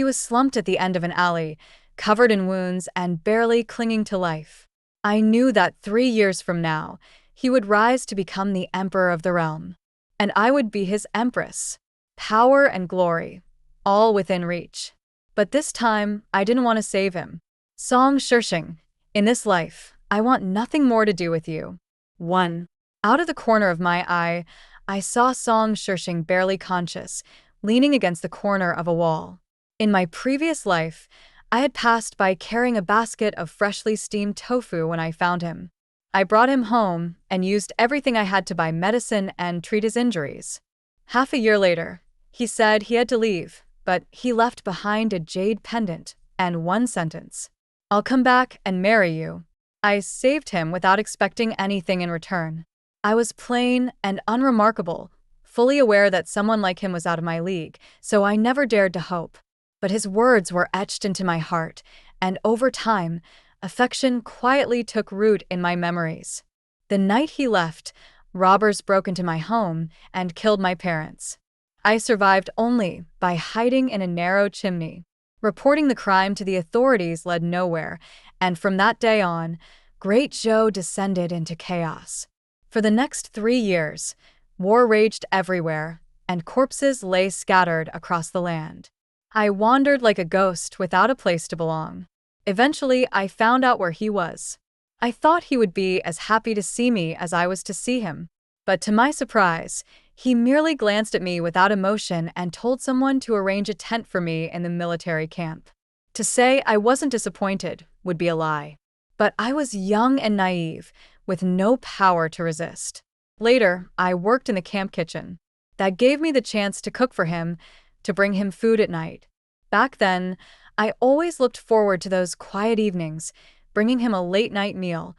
He was slumped at the end of an alley, covered in wounds and barely clinging to life. I knew that 3 years from now, he would rise to become the emperor of the realm. And I would be his empress. Power and glory, all within reach. But this time, I didn't want to save him. Song Shirshing, in this life, I want nothing more to do with you. 1. Out of the corner of my eye, I saw Song Shirshing barely conscious, leaning against the corner of a wall. In my previous life, I had passed by carrying a basket of freshly steamed tofu when I found him. I brought him home and used everything I had to buy medicine and treat his injuries. Half a year later, he said he had to leave, but he left behind a jade pendant and one sentence: "I'll come back and marry you." I saved him without expecting anything in return. I was plain and unremarkable, fully aware that someone like him was out of my league, so I never dared to hope. But his words were etched into my heart, and over time, affection quietly took root in my memories. The night he left, robbers broke into my home and killed my parents. I survived only by hiding in a narrow chimney. Reporting the crime to the authorities led nowhere, and from that day on, Great Joe descended into chaos. For the next 3 years, war raged everywhere, and corpses lay scattered across the land. I wandered like a ghost without a place to belong. Eventually, I found out where he was. I thought he would be as happy to see me as I was to see him. But to my surprise, he merely glanced at me without emotion and told someone to arrange a tent for me in the military camp. To say I wasn't disappointed would be a lie. But I was young and naive, with no power to resist. Later, I worked in the camp kitchen. That gave me the chance to cook for him, to bring him food at night. Back then, I always looked forward to those quiet evenings, bringing him a late-night meal,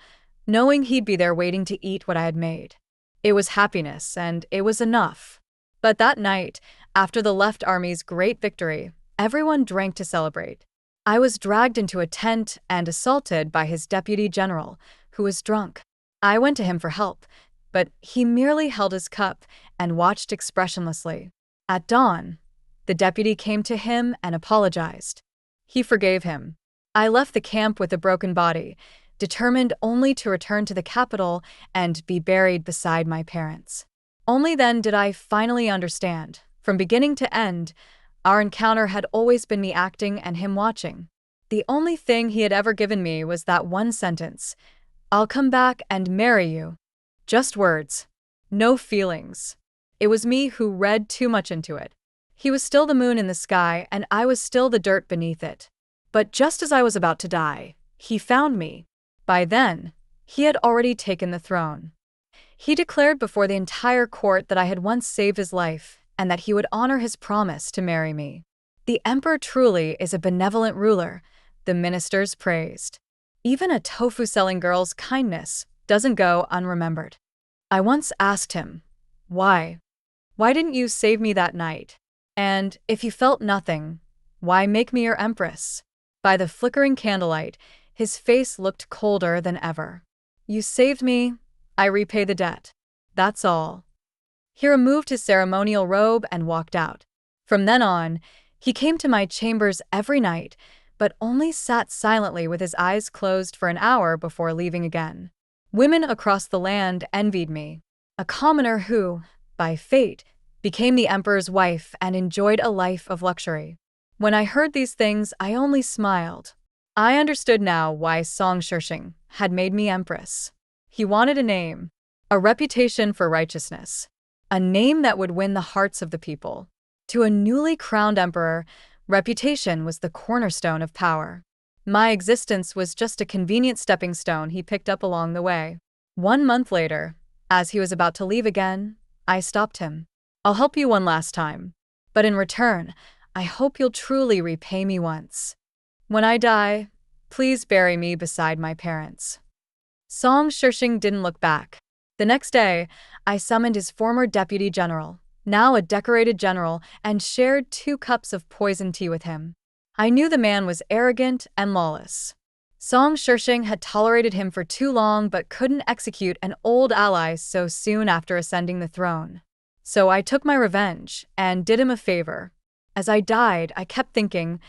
knowing he'd be there waiting to eat what I had made. It was happiness, and it was enough. But that night, after the left army's great victory, everyone drank to celebrate. I was dragged into a tent and assaulted by his deputy general, who was drunk. I went to him for help, but he merely held his cup and watched expressionlessly. At dawn, the deputy came to him and apologized. He forgave him. I left the camp with a broken body, determined only to return to the capital and be buried beside my parents. Only then did I finally understand, from beginning to end, our encounter had always been me acting and him watching. The only thing he had ever given me was that one sentence: "I'll come back and marry you." Just words. No feelings. It was me who read too much into it. He was still the moon in the sky, and I was still the dirt beneath it. But just as I was about to die, he found me. By then, he had already taken the throne. He declared before the entire court that I had once saved his life, and that he would honor his promise to marry me. The emperor truly is a benevolent ruler, the ministers praised. Even a tofu-selling girl's kindness doesn't go unremembered. I once asked him, "Why? Why didn't you save me that night? And if you felt nothing, why make me your empress?" By the flickering candlelight, his face looked colder than ever. "You saved me, I repay the debt. That's all." He removed his ceremonial robe and walked out. From then on, he came to my chambers every night, but only sat silently with his eyes closed for an hour before leaving again. Women across the land envied me. A commoner who, by fate, became the emperor's wife and enjoyed a life of luxury. When I heard these things, I only smiled. I understood now why Song Shirshing had made me empress. He wanted a name, a reputation for righteousness, a name that would win the hearts of the people. To a newly crowned emperor, reputation was the cornerstone of power. My existence was just a convenient stepping stone he picked up along the way. 1 month later, as he was about to leave again, I stopped him. "I'll help you one last time, but in return, I hope you'll truly repay me once. When I die, please bury me beside my parents." Song Shirshing didn't look back. The next day, I summoned his former deputy general, now a decorated general, and shared 2 cups of poison tea with him. I knew the man was arrogant and lawless. Song Shirshing had tolerated him for too long but couldn't execute an old ally so soon after ascending the throne. So I took my revenge and did him a favor. As I died, I kept thinking,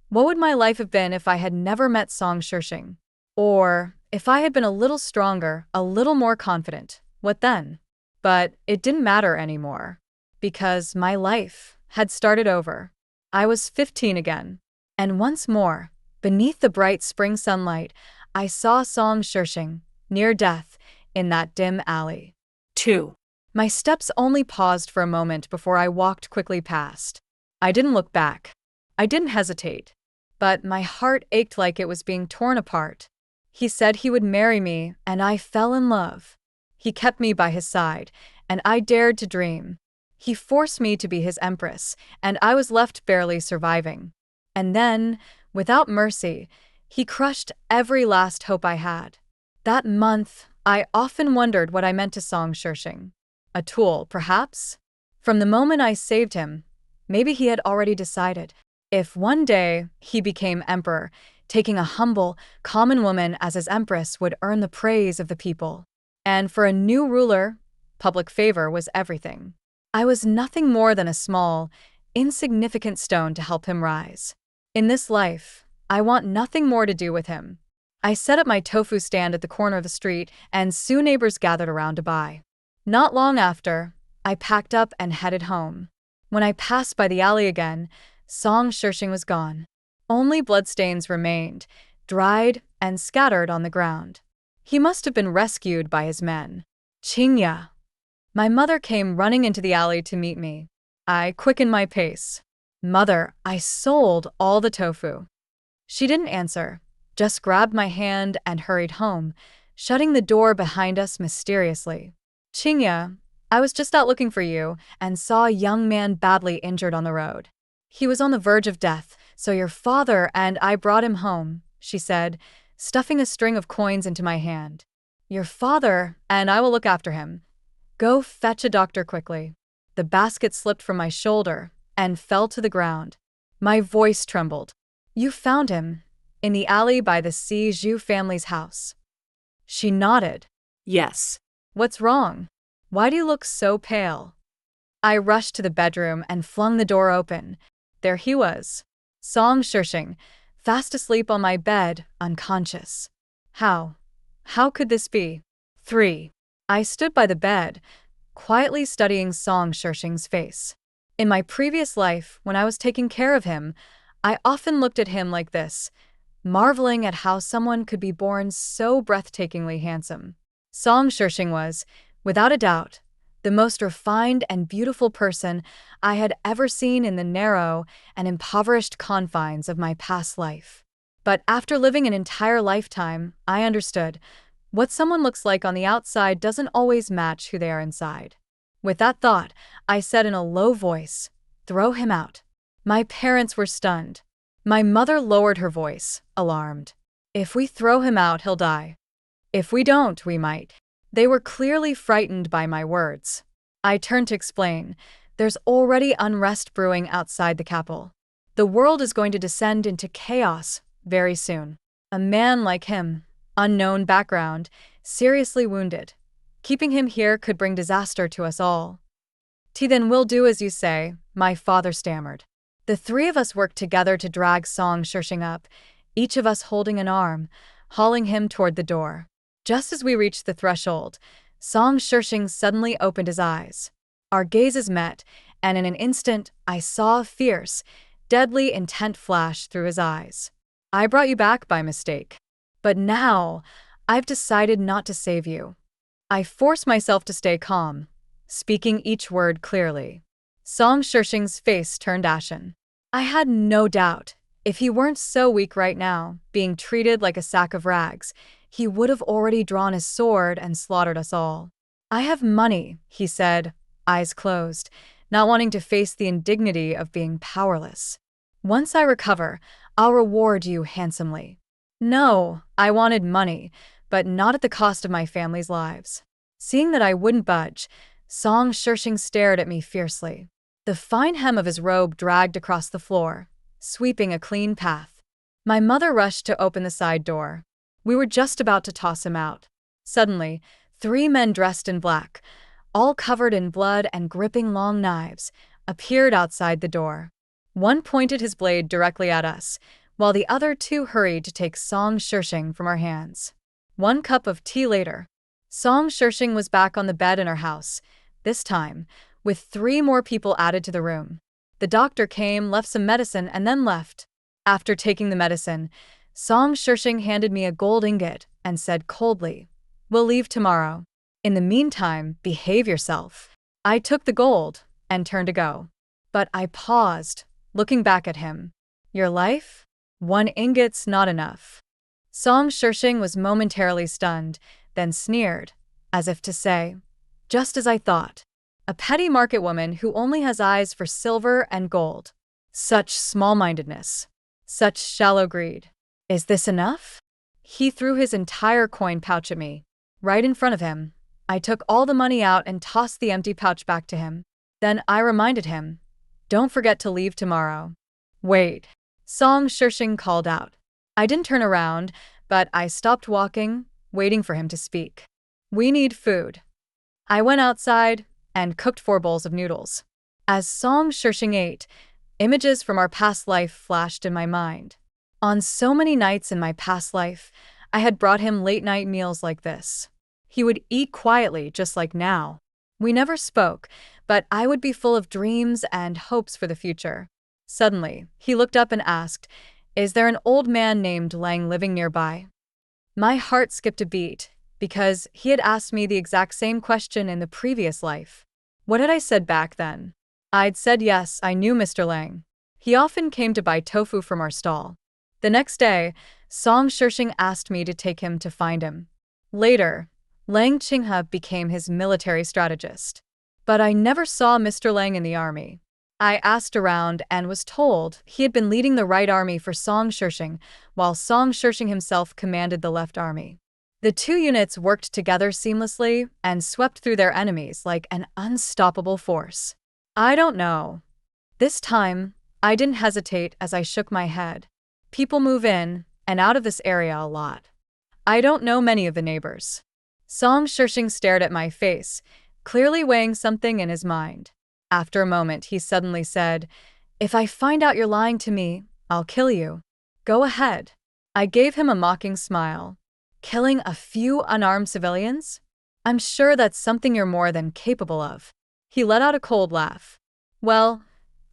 what would my life have been if I had never met Song Shirshing? Or if I had been a little stronger, a little more confident, what then? But it didn't matter anymore, because my life had started over. I was 15 again. And once more, beneath the bright spring sunlight, I saw Song Shirshing, near death, in that dim alley. 2. My steps only paused for a moment before I walked quickly past. I didn't look back. I didn't hesitate. But my heart ached like it was being torn apart. He said he would marry me, and I fell in love. He kept me by his side, and I dared to dream. He forced me to be his empress, and I was left barely surviving. And then, without mercy, he crushed every last hope I had. That month, I often wondered what I meant to Song Shirshing. A tool, perhaps? From the moment I saved him, maybe he had already decided. If one day he became emperor, taking a humble, common woman as his empress would earn the praise of the people. And for a new ruler, public favor was everything. I was nothing more than a small, insignificant stone to help him rise. In this life, I want nothing more to do with him. I set up my tofu stand at the corner of the street, and soon neighbors gathered around to buy. Not long after, I packed up and headed home. When I passed by the alley again, Song Shirshing was gone. Only bloodstains remained, dried and scattered on the ground. He must have been rescued by his men. Qingya. My mother came running into the alley to meet me. I quickened my pace. Mother, I sold all the tofu. She didn't answer, just grabbed my hand and hurried home, shutting the door behind us mysteriously. Qingya, I was just out looking for you and saw a young man badly injured on the road. He was on the verge of death, so your father and I brought him home, she said, stuffing a string of coins into my hand. Your father and I will look after him. Go fetch a doctor quickly. The basket slipped from my shoulder and fell to the ground. My voice trembled. You found him, in the alley by the Si Zhu family's house. She nodded. Yes. What's wrong? Why do you look so pale? I rushed to the bedroom and flung the door open. There he was, Song Shirshing, fast asleep on my bed, unconscious. How could this be? 3. I stood by the bed, quietly studying Song Shirshing's face. In my previous life, when I was taking care of him, I often looked at him like this, marveling at how someone could be born so breathtakingly handsome. Song Shirshing was, without a doubt, the most refined and beautiful person I had ever seen in the narrow and impoverished confines of my past life. But after living an entire lifetime, I understood, what someone looks like on the outside doesn't always match who they are inside. With that thought, I said in a low voice, "Throw him out." My parents were stunned. My mother lowered her voice, alarmed. "If we throw him out, he'll die. If we don't, we might." They were clearly frightened by my words. I turned to explain, there's already unrest brewing outside the capital. The world is going to descend into chaos very soon. A man like him, unknown background, seriously wounded. Keeping him here could bring disaster to us all. Then we'll do as you say, my father stammered. The three of us worked together to drag Song Shirshing up, each of us holding an arm, hauling him toward the door. Just as we reached the threshold, Song Shirshing suddenly opened his eyes. Our gazes met, and in an instant, I saw a fierce, deadly intent flash through his eyes. I brought you back by mistake. But now, I've decided not to save you. I forced myself to stay calm, speaking each word clearly. Song Shirshing's face turned ashen. I had no doubt, if he weren't so weak right now, being treated like a sack of rags, he would have already drawn his sword and slaughtered us all. I have money, he said, eyes closed, not wanting to face the indignity of being powerless. Once I recover, I'll reward you handsomely. No, I wanted money, but not at the cost of my family's lives. Seeing that I wouldn't budge, Song Shirshing stared at me fiercely. The fine hem of his robe dragged across the floor, sweeping a clean path. My mother rushed to open the side door. We were just about to toss him out. Suddenly, 3 men dressed in black, all covered in blood and gripping long knives, appeared outside the door. One pointed his blade directly at us, while the other two hurried to take Song Shirshing from our hands. 1 cup of tea later, Song Shirshing was back on the bed in our house, this time, with 3 more people added to the room. The doctor came, left some medicine, and then left. After taking the medicine, Song Shirshing handed me a gold ingot and said coldly, "We'll leave tomorrow. In the meantime, behave yourself." I took the gold and turned to go. But I paused, looking back at him. "Your life? 1 ingot's not enough." Song Shirshing was momentarily stunned, then sneered, as if to say, "Just as I thought. A petty market woman who only has eyes for silver and gold. Such small-mindedness. Such shallow greed. Is this enough?" He threw his entire coin pouch at me. Right in front of him, I took all the money out and tossed the empty pouch back to him. Then I reminded him, "Don't forget to leave tomorrow." "Wait," Song Shirshing called out. I didn't turn around, but I stopped walking, waiting for him to speak. "We need food." I went outside and cooked 4 bowls of noodles. As Song Shirshing ate, images from our past life flashed in my mind. On so many nights in my past life, I had brought him late-night meals like this. He would eat quietly, just like now. We never spoke, but I would be full of dreams and hopes for the future. Suddenly, he looked up and asked, "Is there an old man named Lang living nearby?" My heart skipped a beat, because he had asked me the exact same question in the previous life. What had I said back then? I'd said yes, I knew Mr. Lang. He often came to buy tofu from our stall. The next day, Song Shirshing asked me to take him to find him. Later, Lang Qinghe became his military strategist. But I never saw Mr. Lang in the army. I asked around and was told he had been leading the right army for Song Shirshing, while Song Shirshing himself commanded the left army. The 2 units worked together seamlessly and swept through their enemies like an unstoppable force. I don't know. This time, I didn't hesitate as I shook my head. People move in and out of this area a lot. I don't know many of the neighbors. Song Shirshing stared at my face, clearly weighing something in his mind. After a moment, he suddenly said, "If I find out you're lying to me, I'll kill you. Go ahead." I gave him a mocking smile. "Killing a few unarmed civilians? I'm sure that's something you're more than capable of." He let out a cold laugh. "Well,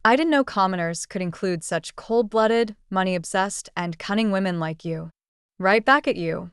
I didn't know commoners could include such cold-blooded, money-obsessed, and cunning women like you." "Right back at you."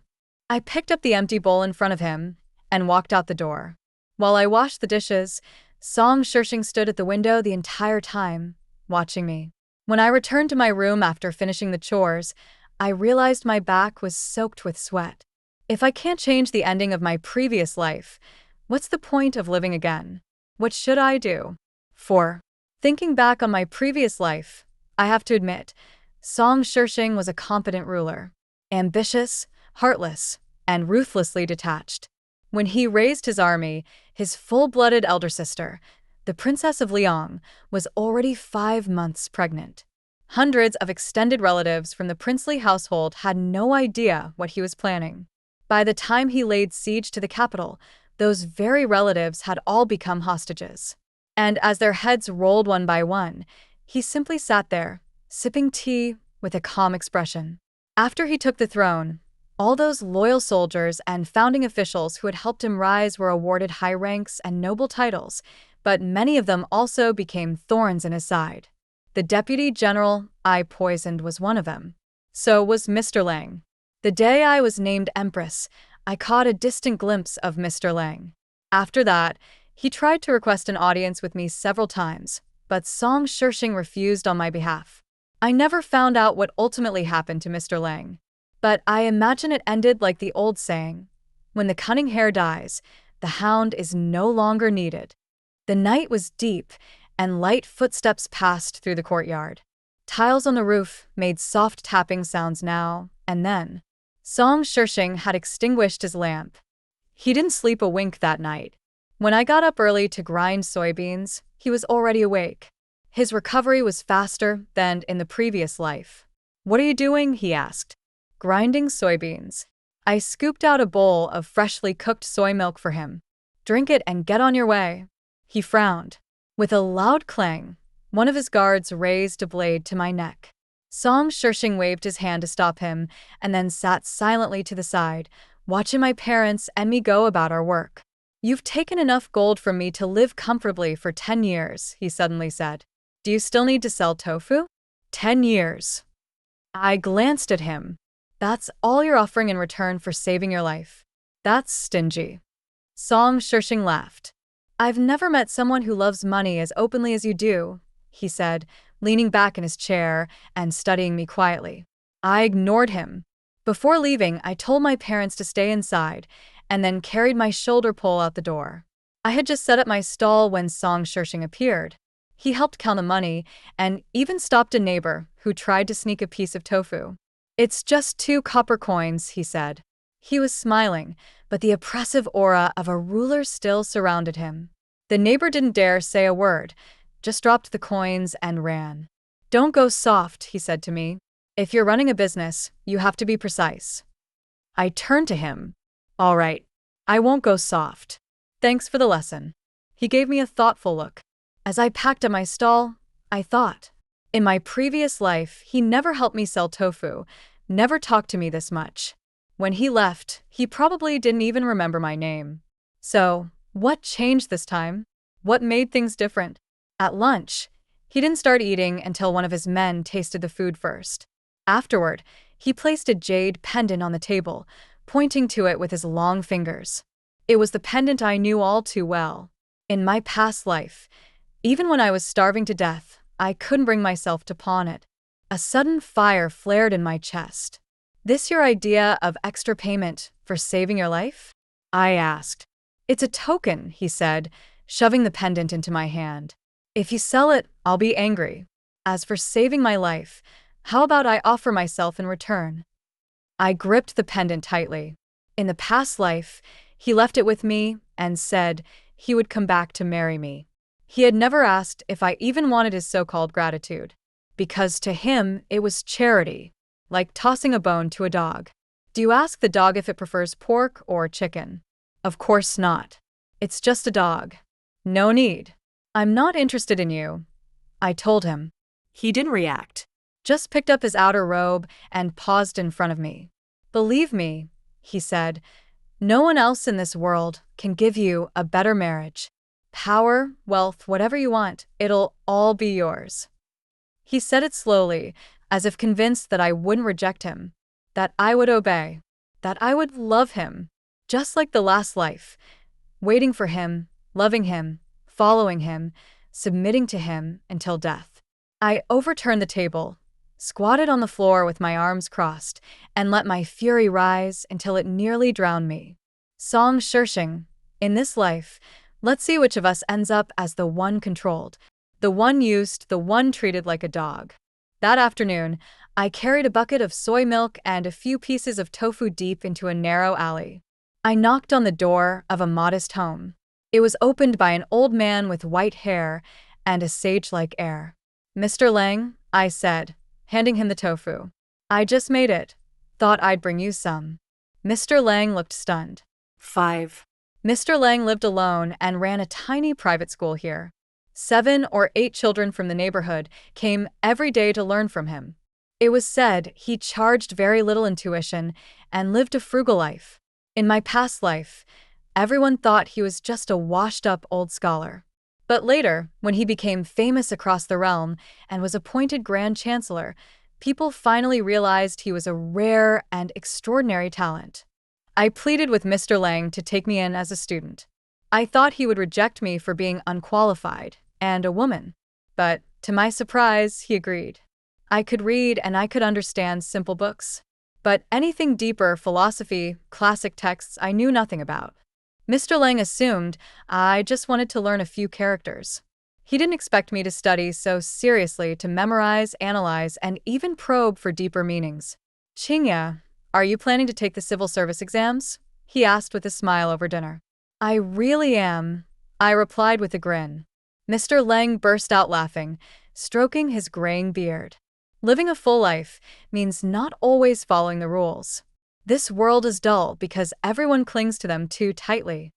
I picked up the empty bowl in front of him and walked out the door. While I washed the dishes, Song Shirshing stood at the window the entire time, watching me. When I returned to my room after finishing the chores, I realized my back was soaked with sweat. If I can't change the ending of my previous life, what's the point of living again? What should I do? 4. Thinking back on my previous life, I have to admit, Song Shirshing was a competent ruler. Ambitious, heartless, and ruthlessly detached. When he raised his army, his full-blooded elder sister, the Princess of Liang, was already 5 months pregnant. Hundreds of extended relatives from the princely household had no idea what he was planning. By the time he laid siege to the capital, those very relatives had all become hostages. And as their heads rolled one by one, he simply sat there, sipping tea with a calm expression. After he took the throne, all those loyal soldiers and founding officials who had helped him rise were awarded high ranks and noble titles, but many of them also became thorns in his side. The deputy general I poisoned was one of them. So was Mr. Lang. The day I was named Empress, I caught a distant glimpse of Mr. Lang. After that, he tried to request an audience with me several times, but Song Shirshing refused on my behalf. I never found out what ultimately happened to Mr. Lang, but I imagine it ended like the old saying, "When the cunning hare dies, the hound is no longer needed." The night was deep, and light footsteps passed through the courtyard. Tiles on the roof made soft tapping sounds now and then. Song Shirshing had extinguished his lamp. He didn't sleep a wink that night. When I got up early to grind soybeans, he was already awake. His recovery was faster than in the previous life. "What are you doing?" he asked. "Grinding soybeans." I scooped out a bowl of freshly cooked soy milk for him. "Drink it and get on your way." He frowned. With a loud clang, One of his guards raised a blade to my neck. Song Shirshing waved his hand to stop him and then sat silently to the side, watching my parents and me go about our work. "You've taken enough gold from me to live comfortably for 10 years, he suddenly said. "Do you still need to sell tofu?" 10 years. I glanced at him. "That's all you're offering in return for saving your life? That's stingy." Song Shirshing laughed. "I've never met someone who loves money as openly as you do," he said, leaning back in his chair and studying me quietly. I ignored him. Before leaving, I told my parents to stay inside and then carried my shoulder pole out the door. I had just set up my stall when Song Shirshing appeared. He helped count the money and even stopped a neighbor who tried to sneak a piece of tofu. "It's just 2 copper coins," he said. He was smiling, but the oppressive aura of a ruler still surrounded him. The neighbor didn't dare say a word, just dropped the coins and ran. "Don't go soft," he said to me. "If you're running a business, you have to be precise." I turned to him. "All right, I won't go soft. Thanks for the lesson." He gave me a thoughtful look. As I packed at my stall, I thought. In my previous life, he never helped me sell tofu, never talked to me this much. When he left, he probably didn't even remember my name. So, what changed this time? What made things different? At lunch, he didn't start eating until one of his men tasted the food first. Afterward, he placed a jade pendant on the table, pointing to it with his long fingers. It was the pendant I knew all too well. In my past life, even when I was starving to death, I couldn't bring myself to pawn it. A sudden fire flared in my chest. "This your idea of extra payment for saving your life?" I asked. "It's a token," he said, shoving the pendant into my hand. "If you sell it, I'll be angry. As for saving my life, how about I offer myself in return?" I gripped the pendant tightly. In the past life, he left it with me and said he would come back to marry me. He had never asked if I even wanted his so-called gratitude, because to him it was charity, like tossing a bone to a dog. Do you ask the dog if it prefers pork or chicken? Of course not. It's just a dog. No need. "I'm not interested in you," I told him. He didn't react, just picked up his outer robe and paused in front of me. "Believe me," he said, "no one else in this world can give you a better marriage. Power, wealth, whatever you want, it'll all be yours." He said it slowly, as if convinced that I wouldn't reject him, that I would obey, that I would love him, just like the last life, waiting for him, loving him, following him, submitting to him until death. I overturned the table, squatted on the floor with my arms crossed, and let my fury rise until it nearly drowned me. Song Shirshing, in this life, let's see which of us ends up as the one controlled, the one used, the one treated like a dog. That afternoon, I carried a bucket of soy milk and a few pieces of tofu deep into a narrow alley. I knocked on the door of a modest home. It was opened by an old man with white hair and a sage-like air. "Mr. Lang," I said, handing him the tofu. "I just made it. Thought I'd bring you some." Mr. Lang looked stunned. 5. Mr. Lang lived alone and ran a tiny private school here. 7 or 8 children from the neighborhood came every day to learn from him. It was said he charged very little in tuition and lived a frugal life. In my past life, everyone thought he was just a washed-up old scholar. But later, when he became famous across the realm and was appointed Grand Chancellor, people finally realized he was a rare and extraordinary talent. I pleaded with Mr. Lang to take me in as a student. I thought he would reject me for being unqualified and a woman. But, to my surprise, he agreed. I could read and I could understand simple books. But anything deeper, philosophy, classic texts, I knew nothing about. Mr. Lang assumed I just wanted to learn a few characters. He didn't expect me to study so seriously, to memorize, analyze, and even probe for deeper meanings. "Qingya, are you planning to take the civil service exams?" he asked with a smile over dinner. "I really am," I replied with a grin. Mr. Lang burst out laughing, stroking his graying beard. "Living a full life means not always following the rules. This world is dull because everyone clings to them too tightly."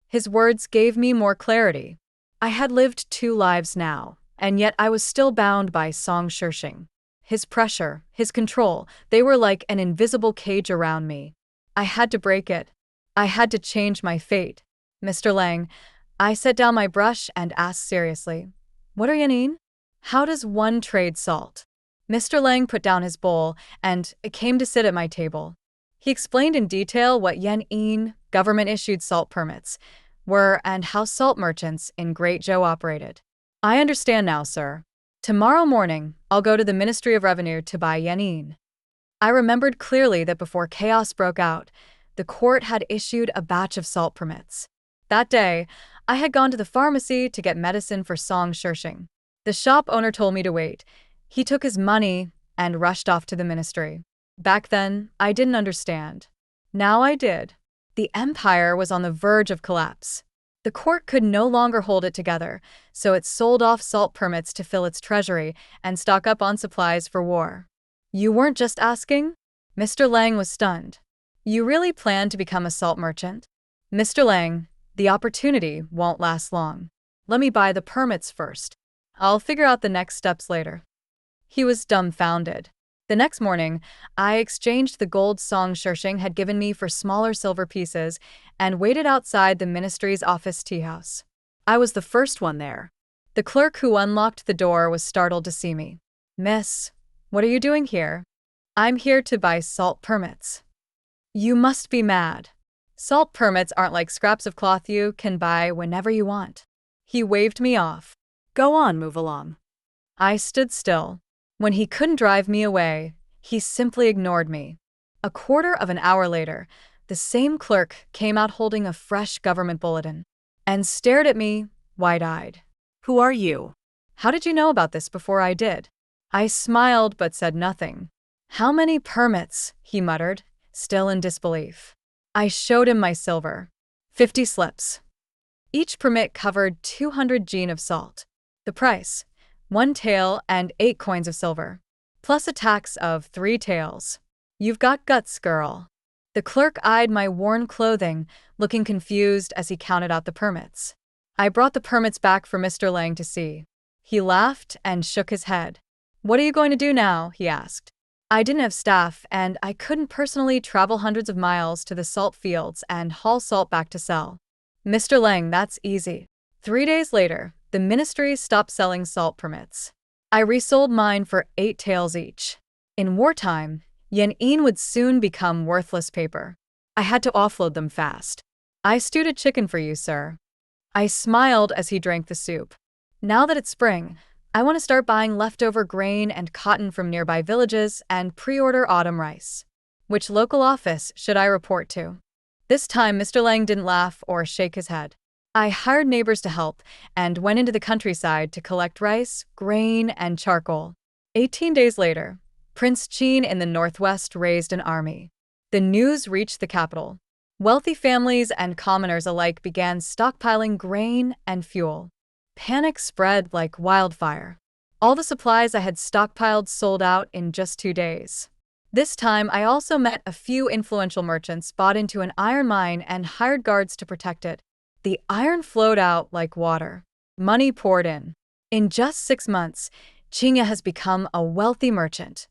His words gave me more clarity. I had lived 2 lives now, And yet I was still bound by Song Shishing. His pressure, his control, they were like an invisible cage around me. I had to break it. I had to change my fate. Mr. Lang, I set down my brush and asked seriously, "What are Yanin? How does one trade salt?" Mr. Lang put down his bowl and came to sit at my table. He explained in detail what Yanin, government-issued salt permits, were and how salt merchants in Great Zhou operated. "I understand now, sir. Tomorrow morning, I'll go to the Ministry of Revenue to buy Yanin." I remembered clearly that before chaos broke out, the court had issued a batch of salt permits. That day, I had gone to the pharmacy to get medicine for Song Shishing. The shop owner told me to wait. He took his money and rushed off to the ministry. Back then, I didn't understand. Now I did. The empire was on the verge of collapse. The court could no longer hold it together, so it sold off salt permits to fill its treasury and stock up on supplies for war. "You weren't just asking?" Mr. Lang was stunned. "You really plan to become a salt merchant?" "Mr. Lang, the opportunity won't last long. Let me buy the permits first. I'll figure out the next steps later." He was dumbfounded. The next morning, I exchanged the gold Song Shishing had given me for smaller silver pieces and waited outside the ministry's office teahouse. I was the first one there. The clerk who unlocked the door was startled to see me. "Miss, what are you doing here?" "I'm here to buy salt permits." "You must be mad. Salt permits aren't like scraps of cloth you can buy whenever you want." He waved me off. "Go on, move along." I stood still. When he couldn't drive me away, he simply ignored me. A quarter of an hour later, the same clerk came out holding a fresh government bulletin and stared at me, wide-eyed. "Who are you? How did you know about this before I did?" I smiled but said nothing. "How many permits?" he muttered, still in disbelief. I showed him my silver. 50 slips. Each permit covered 200 gene of salt. The price, 1 tael and 8 coins of silver, plus a tax of 3 taels. "You've got guts, girl." The clerk eyed my worn clothing, looking confused as he counted out the permits. I brought the permits back for Mr. Lang to see. He laughed and shook his head. "What are you going to do now?" he asked. I didn't have staff, and I couldn't personally travel hundreds of miles to the salt fields and haul salt back to sell. "Mr. Lang, that's easy." 3 days later, the ministry stopped selling salt permits. I resold mine for 8 taels each. In wartime, Yanin would soon become worthless paper. I had to offload them fast. "I stewed a chicken for you, sir." I smiled as he drank the soup. "Now that it's spring, I want to start buying leftover grain and cotton from nearby villages and pre-order autumn rice. Which local office should I report to?" This time, Mr. Lang didn't laugh or shake his head. I hired neighbors to help and went into the countryside to collect rice, grain, and charcoal. 18 days later, Prince Qin in the northwest raised an army. The news reached the capital. Wealthy families and commoners alike began stockpiling grain and fuel. Panic spread like wildfire. All the supplies I had stockpiled sold out in just 2 days. This time, I also met a few influential merchants, bought into an iron mine, and hired guards to protect it. The iron flowed out like water. Money poured in. In just 6 months, Qingya has become a wealthy merchant.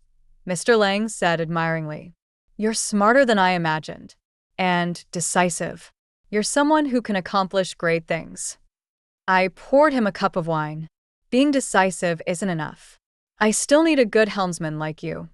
Mr. Lang said admiringly, "You're smarter than I imagined. And decisive. You're someone who can accomplish great things." I poured him a cup of wine. "Being decisive isn't enough. I still need a good helmsman like you."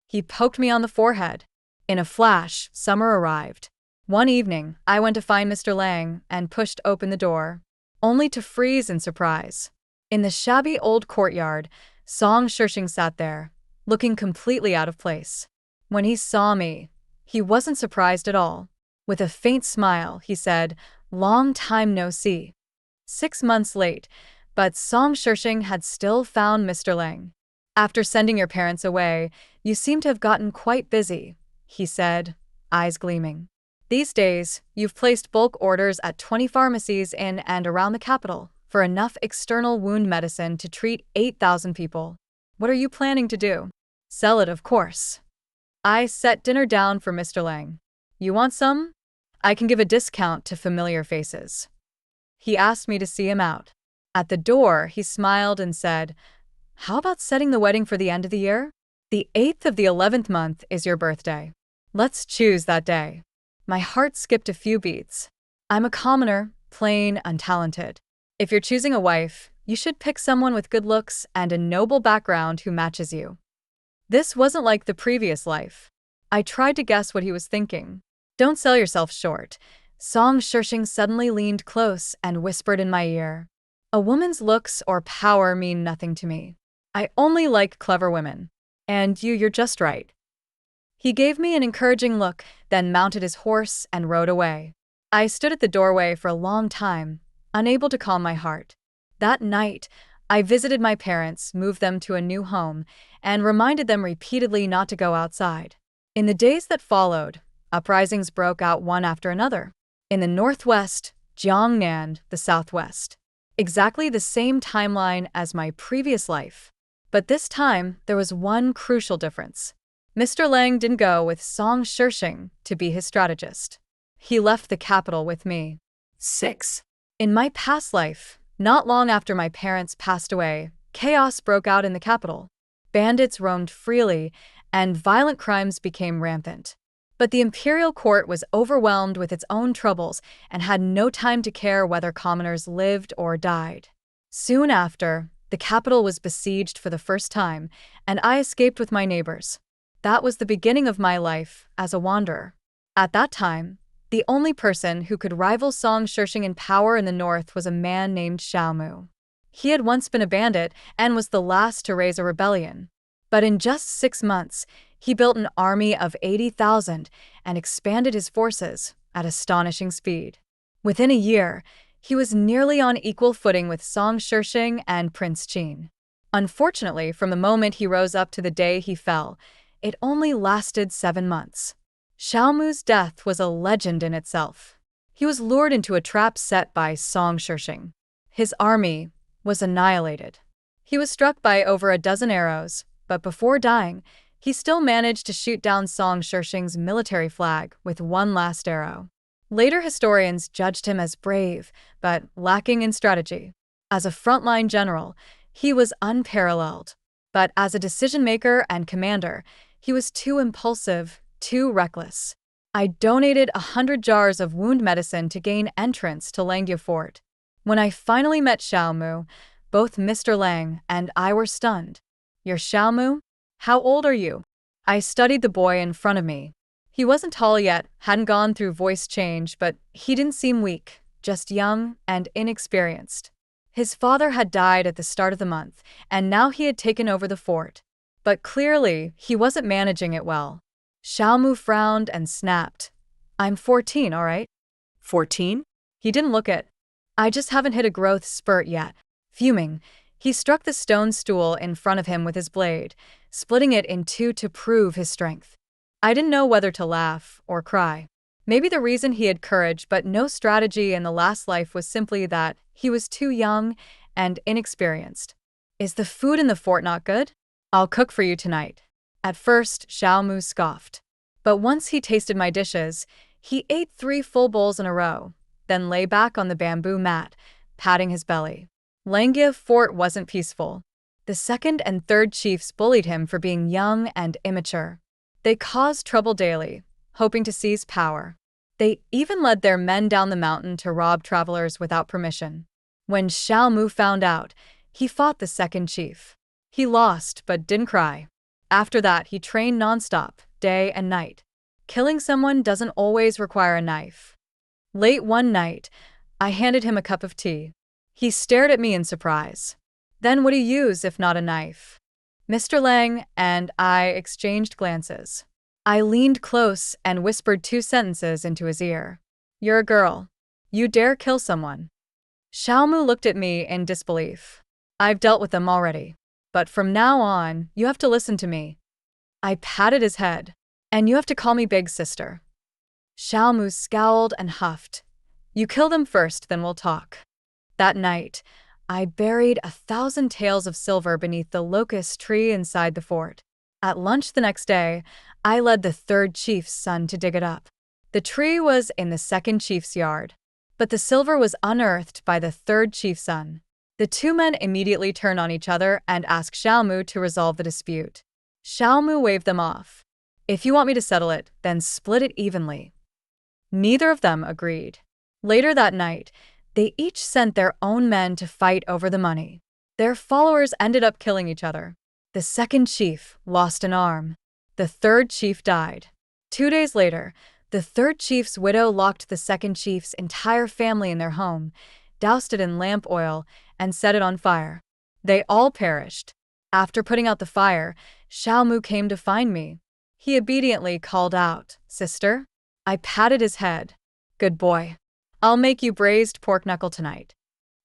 He poked me on the forehead. In a flash, summer arrived. One evening, I went to find Mr. Lang and pushed open the door, only to freeze in surprise. In the shabby old courtyard, Song Shishing sat there, looking completely out of place. When he saw me, he wasn't surprised at all. With a faint smile, he said, "Long time no see." 6 months late, but Song Shishing had still found Mr. Lang. "After sending your parents away, you seem to have gotten quite busy," he said, eyes gleaming. "These days, you've placed bulk orders at 20 pharmacies in and around the capital for enough external wound medicine to treat 8,000 people. What are you planning to do?" "Sell it, of course." I set dinner down for Mr. Lang. "You want some? I can give a discount to familiar faces." He asked me to see him out. At the door, he smiled and said, "How about setting the wedding for the end of the year? The 8th of the 11th month is your birthday. Let's choose that day." My heart skipped a few beats. I'm a commoner, plain, untalented. If you're choosing a wife, you should pick someone with good looks and a noble background who matches you. This wasn't like the previous life. I tried to guess what he was thinking. Don't sell yourself short. Song Shirshing suddenly leaned close and whispered in my ear, "A woman's looks or power mean nothing to me. I only like clever women. And you're just right." He gave me an encouraging look, then mounted his horse and rode away. I stood at the doorway for a long time, unable to calm my heart. That night, I visited my parents, moved them to a new home, and reminded them repeatedly not to go outside. In the days that followed, uprisings broke out one after another. In the northwest, Jiangnan, the southwest. Exactly the same timeline as my previous life. But this time, there was one crucial difference. Mr. Lang didn't go with Song Shirshing to be his strategist. He left the capital with me. 6. In my past life, not long after my parents passed away, chaos broke out in the capital. Bandits roamed freely, and violent crimes became rampant. But the imperial court was overwhelmed with its own troubles and had no time to care whether commoners lived or died. Soon after, the capital was besieged for the first time, and I escaped with my neighbors. That was the beginning of my life as a wanderer. At that time, the only person who could rival Song Shirshing in power in the north was a man named Xiaomu. He had once been a bandit and was the last to raise a rebellion. But in just 6 months, he built an army of 80,000 and expanded his forces at astonishing speed. Within a year, he was nearly on equal footing with Song Shirshing and Prince Qin. Unfortunately, from the moment he rose up to the day he fell, it only lasted 7 months. Xiaomu's death was a legend in itself. He was lured into a trap set by Song Shirshing. His army was annihilated. He was struck by over a dozen arrows, but before dying, he still managed to shoot down Song Shirshing's military flag with one last arrow. Later historians judged him as brave, but lacking in strategy. As a frontline general, he was unparalleled. But as a decision-maker and commander, he was too impulsive, too reckless. I donated 100 jars of wound medicine to gain entrance to Langya Fort. When I finally met Xiaomu, both Mr. Lang and I were stunned. "You're Xiaomu? How old are you?" I studied the boy in front of me. He wasn't tall yet, hadn't gone through voice change, but he didn't seem weak, just young and inexperienced. His father had died at the start of the month, and now he had taken over the fort. But clearly, he wasn't managing it well. Xiaomu frowned and snapped. "I'm 14, all right?" 14? He didn't look it. "I just haven't hit a growth spurt yet." Fuming, he struck the stone stool in front of him with his blade, splitting it in two to prove his strength. I didn't know whether to laugh or cry. Maybe the reason he had courage but no strategy in the last life was simply that he was too young and inexperienced. "Is the food in the fort not good? I'll cook for you tonight." At first, Xiaomu scoffed. But once he tasted my dishes, he ate 3 full bowls in a row, then lay back on the bamboo mat, patting his belly. Langya Fort wasn't peaceful. The second and third chiefs bullied him for being young and immature. They caused trouble daily, hoping to seize power. They even led their men down the mountain to rob travelers without permission. When Xiaomu found out, he fought the second chief. He lost, but didn't cry. After that, he trained nonstop, day and night. Killing someone doesn't always require a knife. Late one night, I handed him a cup of tea. He stared at me in surprise. "Then what do you use if not a knife?" Mr. Lang and I exchanged glances. I leaned close and whispered 2 sentences into his ear. "You're a girl. You dare kill someone." Xiaomu looked at me in disbelief. "I've dealt with them already. But from now on, you have to listen to me." I patted his head. "And you have to call me big sister." Xiaomu scowled and huffed. "You kill them first, then we'll talk." That night, I buried 1,000 taels of silver beneath the locust tree inside the fort. At lunch the next day, I led the third chief's son to dig it up. The tree was in the second chief's yard, but the silver was unearthed by the third chief's son. The two men immediately turn on each other and ask Xiaomu to resolve the dispute. Xiaomu waved them off. If you want me to settle it, then split it evenly. Neither of them agreed. Later that night, they each sent their own men to fight over the money. Their followers ended up killing each other. The second chief lost an arm. The third chief died. 2 days later, the third chief's widow locked the second chief's entire family in their home, doused it in lamp oil, and set it on fire. They all perished. After putting out the fire, Xiaomu came to find me. He obediently called out, "Sister?" I patted his head. "Good boy. I'll make you braised pork knuckle tonight."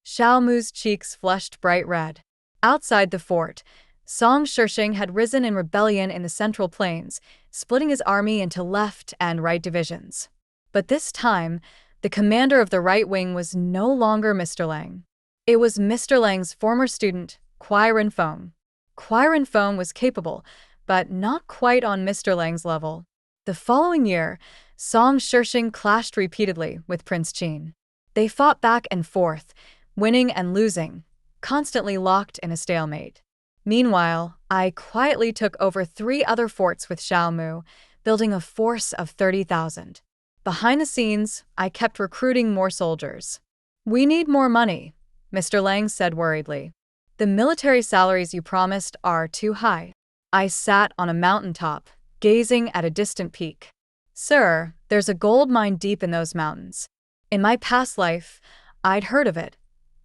Xiaomu's cheeks flushed bright red. Outside the fort, Song Shishing had risen in rebellion in the Central Plains, splitting his army into left and right divisions. But this time, the commander of the right wing was no longer Mr. Lang. It was Mr. Lang's former student, Kuai Renfeng. Kuai Renfeng was capable, but not quite on Mr. Lang's level. The following year, Song Shishing clashed repeatedly with Prince Qin. They fought back and forth, winning and losing, constantly locked in a stalemate. Meanwhile, I quietly took over 3 other forts with Xiaomu, building a force of 30,000. Behind the scenes, I kept recruiting more soldiers. "We need more money," Mr. Lang said worriedly. "The military salaries you promised are too high." I sat on a mountaintop, gazing at a distant peak. "Sir, there's a gold mine deep in those mountains. In my past life, I'd heard of it.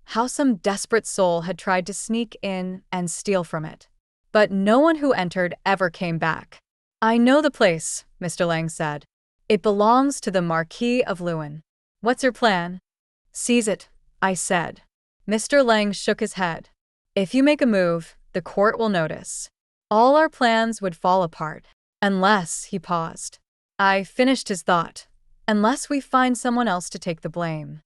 How some desperate soul had tried to sneak in and steal from it. But no one who entered ever came back." "I know the place," Mr. Lang said. "It belongs to the Marquis of Lewin. What's your plan?" "Seize it," I said. Mr. Lang shook his head. "If you make a move, the court will notice. All our plans would fall apart. Unless," he paused. I finished his thought. "Unless we find someone else to take the blame."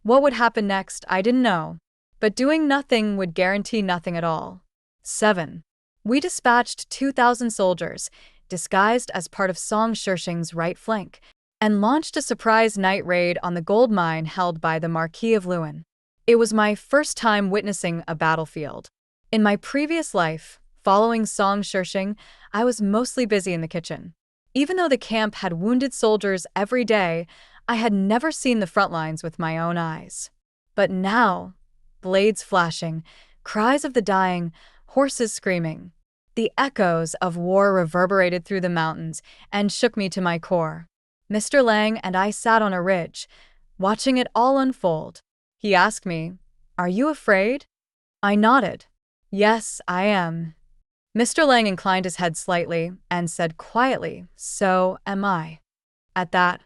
What would happen next, I didn't know. But doing nothing would guarantee nothing at all. 7. We dispatched 2,000 soldiers, disguised as part of Song Shishing's right flank, and launched a surprise night raid on the gold mine held by the Marquis of Lewin. It was my first time witnessing a battlefield. In my previous life, following Song Shishing, I was mostly busy in the kitchen. Even though the camp had wounded soldiers every day, I had never seen the front lines with my own eyes. But now, blades flashing, cries of the dying, horses screaming. The echoes of war reverberated through the mountains and shook me to my core. Mr. Lang and I sat on a ridge, watching it all unfold. He asked me, "Are you afraid?" I nodded. "Yes, I am." Mr. Lang inclined his head slightly and said quietly, "So am I." At that,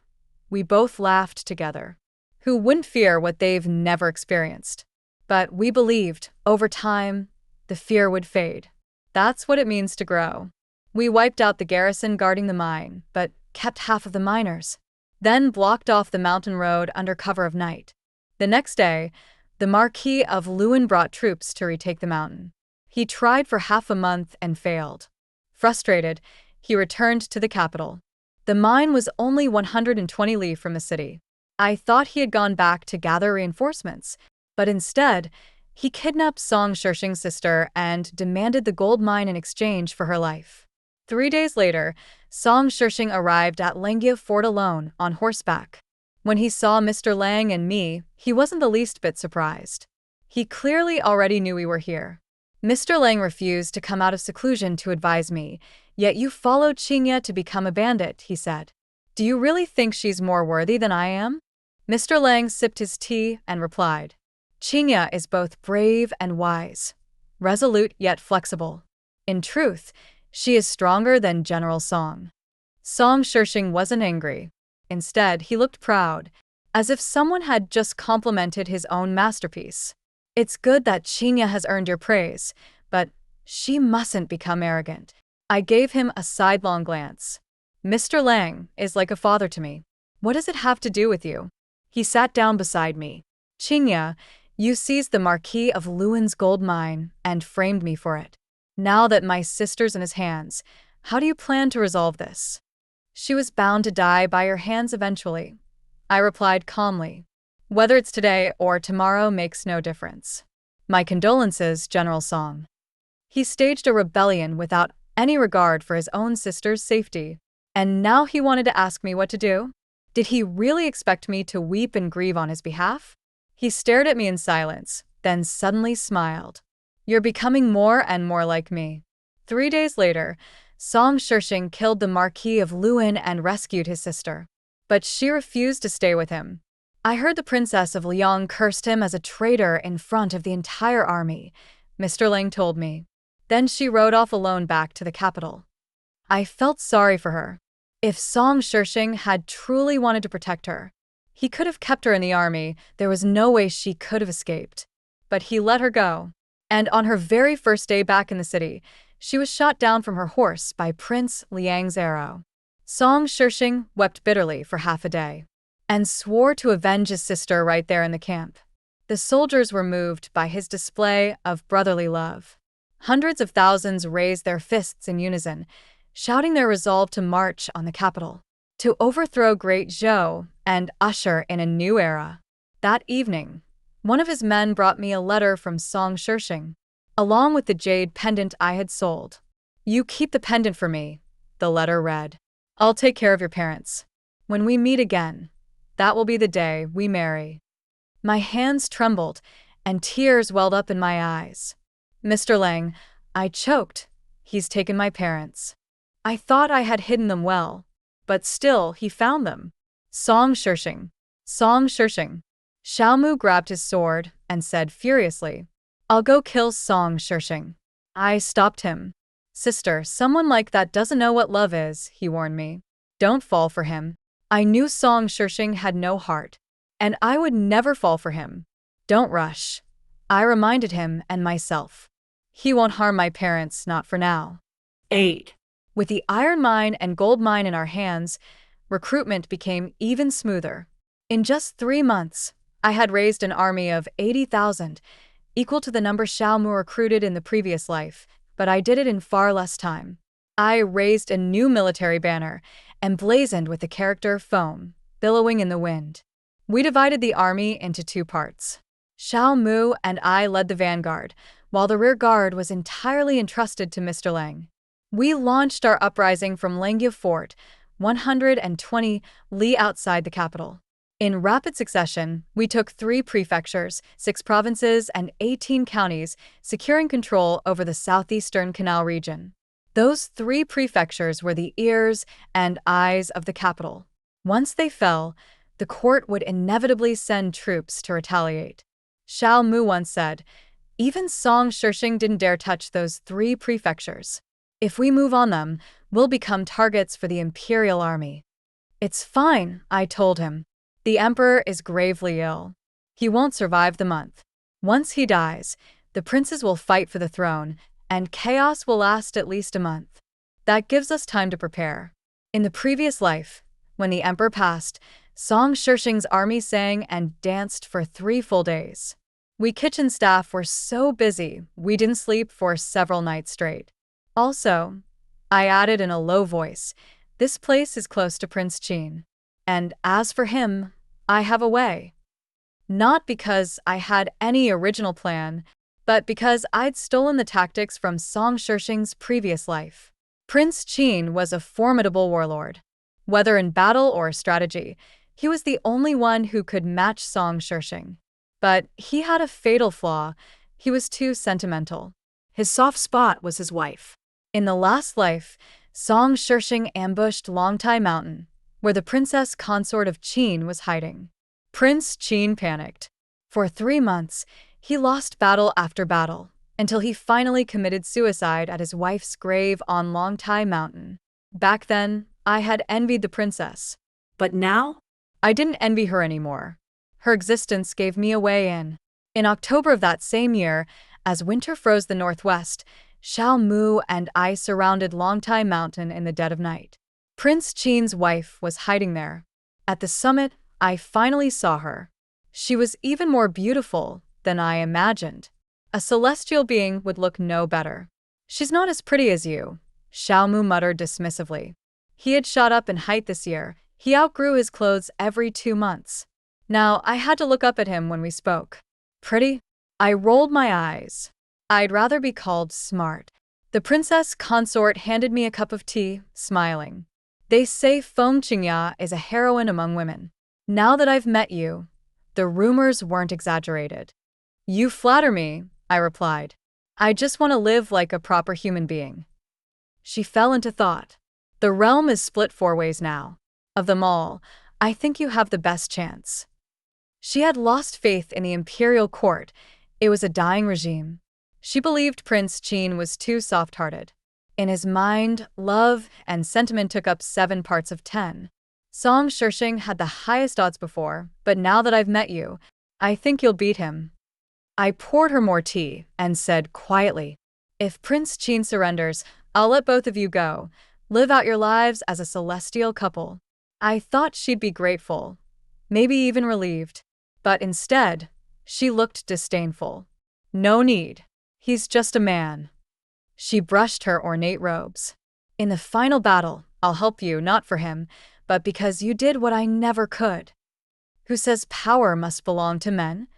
we both laughed together. Who wouldn't fear what they've never experienced? But we believed, over time, the fear would fade. That's what it means to grow. We wiped out the garrison guarding the mine, but kept half of the miners. Then blocked off the mountain road under cover of night. The next day, the Marquis of Lewin brought troops to retake the mountain. He tried for half a month and failed. Frustrated, he returned to the capital. The mine was only 120 li from the city. I thought he had gone back to gather reinforcements, but instead, he kidnapped Song Shishing's sister and demanded the gold mine in exchange for her life. 3 days later, Song Shishing arrived at Lengia Fort alone, on horseback. When he saw Mr. Lang and me, he wasn't the least bit surprised. He clearly already knew we were here. "Mr. Lang refused to come out of seclusion to advise me, yet you followed Qingya to become a bandit," he said. "Do you really think she's more worthy than I am?" Mr. Lang sipped his tea and replied, "Qingya is both brave and wise, resolute yet flexible. In truth, she is stronger than General Song." Song Shishing wasn't angry. Instead, he looked proud, as if someone had just complimented his own masterpiece. "It's good that Qingya has earned your praise, but she mustn't become arrogant." I gave him a sidelong glance. "Mr. Lang is like a father to me. What does it have to do with you?" He sat down beside me. "Qingya, you seized the Marquis of Lewin's gold mine and framed me for it. Now that my sister's in his hands, how do you plan to resolve this?" "She was bound to die by your hands eventually," I replied calmly. "Whether it's today or tomorrow makes no difference." My condolences, General Song. He staged a rebellion without any regard for his own sister's safety. And now he wanted to ask me what to do? Did he really expect me to weep and grieve on his behalf? He stared at me in silence, then suddenly smiled. You're becoming more and more like me. 3 days later, Song Shirshing killed the Marquis of Luan and rescued his sister. But she refused to stay with him. I heard the Princess of Liang cursed him as a traitor in front of the entire army, Mr. Lang told me. Then she rode off alone back to the capital. I felt sorry for her. If Song Shirshing had truly wanted to protect her, he could have kept her in the army. There was no way she could have escaped. But he let her go. And on her very first day back in the city, she was shot down from her horse by Prince Liang's arrow. Song Shirshing wept bitterly for half a day and swore to avenge his sister right there in the camp. The soldiers were moved by his display of brotherly love. Hundreds of thousands raised their fists in unison, shouting their resolve to march on the capital, to overthrow Great Zhou and usher in a new era. That evening, one of his men brought me a letter from Song Shirshing, along with the jade pendant I had sold. You keep the pendant for me, the letter read. I'll take care of your parents. When we meet again, that will be the day we marry. My hands trembled, and tears welled up in my eyes. Mr. Lang, I choked. He's taken my parents. I thought I had hidden them well, but still he found them. Song Shirshing. Song Shirshing. Xiao Mu grabbed his sword and said furiously, I'll go kill Song Shirshing. I stopped him. Sister, someone like that doesn't know what love is, he warned me. Don't fall for him. I knew Song Shirshing had no heart, and I would never fall for him. Don't rush. I reminded him and myself. He won't harm my parents, not for now. 8. With the iron mine and gold mine in our hands, recruitment became even smoother. In just 3 months, I had raised an army of 80,000, equal to the number Xiao Mu recruited in the previous life, but I did it in far less time. I raised a new military banner, emblazoned with the character foam, billowing in the wind. We divided the army into 2 parts. Xiao Mu and I led the vanguard, while the rear guard was entirely entrusted to Mr. Lang. We launched our uprising from Langya Fort, 120 li outside the capital. In rapid succession, we took 3 prefectures, 6 provinces, and 18 counties, securing control over the southeastern canal region. Those 3 prefectures were the ears and eyes of the capital. Once they fell, the court would inevitably send troops to retaliate. Xiao Mu once said, even Song Shirshing didn't dare touch those 3 prefectures. If we move on them, we'll become targets for the imperial army. It's fine, I told him. The emperor is gravely ill. He won't survive the month. Once he dies, the princes will fight for the throne, and chaos will last at least a month. That gives us time to prepare. In the previous life, when the emperor passed, Song Shirshing's army sang and danced for 3 full days. We kitchen staff were so busy, we didn't sleep for several nights straight. Also, I added in a low voice, this place is close to Prince Qin. And as for him, I have a way. Not because I had any original plan, but because I'd stolen the tactics from Song Shirshing's previous life. Prince Qin was a formidable warlord. Whether in battle or strategy, he was the only one who could match Song Shirshing. But he had a fatal flaw. He was too sentimental. His soft spot was his wife. In the last life, Song Shirshing ambushed Longtai Mountain, where the princess consort of Qin was hiding. Prince Qin panicked. For 3 months, he lost battle after battle, until he finally committed suicide at his wife's grave on Longtai Mountain. Back then, I had envied the princess. But now? I didn't envy her anymore. Her existence gave me a way in. In October of that same year, as winter froze the northwest, Xiao Mu and I surrounded Longtai Mountain in the dead of night. Prince Qin's wife was hiding there. At the summit, I finally saw her. She was even more beautiful than I imagined. A celestial being would look no better. She's not as pretty as you, Xiao Mu muttered dismissively. He had shot up in height this year. He outgrew his clothes every 2 months. Now, I had to look up at him when we spoke. Pretty? I rolled my eyes. I'd rather be called smart. The princess consort handed me a cup of tea, smiling. They say Feng Qingya is a heroine among women. Now that I've met you, the rumors weren't exaggerated. You flatter me, I replied. I just want to live like a proper human being. She fell into thought. The realm is split 4 ways now. Of them all, I think you have the best chance. She had lost faith in the imperial court. It was a dying regime. She believed Prince Qin was too soft-hearted. In his mind, love and sentiment took up 7 parts of 10. Song Shishing had the highest odds before, but now that I've met you, I think you'll beat him. I poured her more tea and said quietly, if Prince Qin surrenders, I'll let both of you go. Live out your lives as a celestial couple. I thought she'd be grateful, maybe even relieved. But instead, she looked disdainful. No need. He's just a man. She brushed her ornate robes. In the final battle, I'll help you not for him, but because you did what I never could. Who says power must belong to men?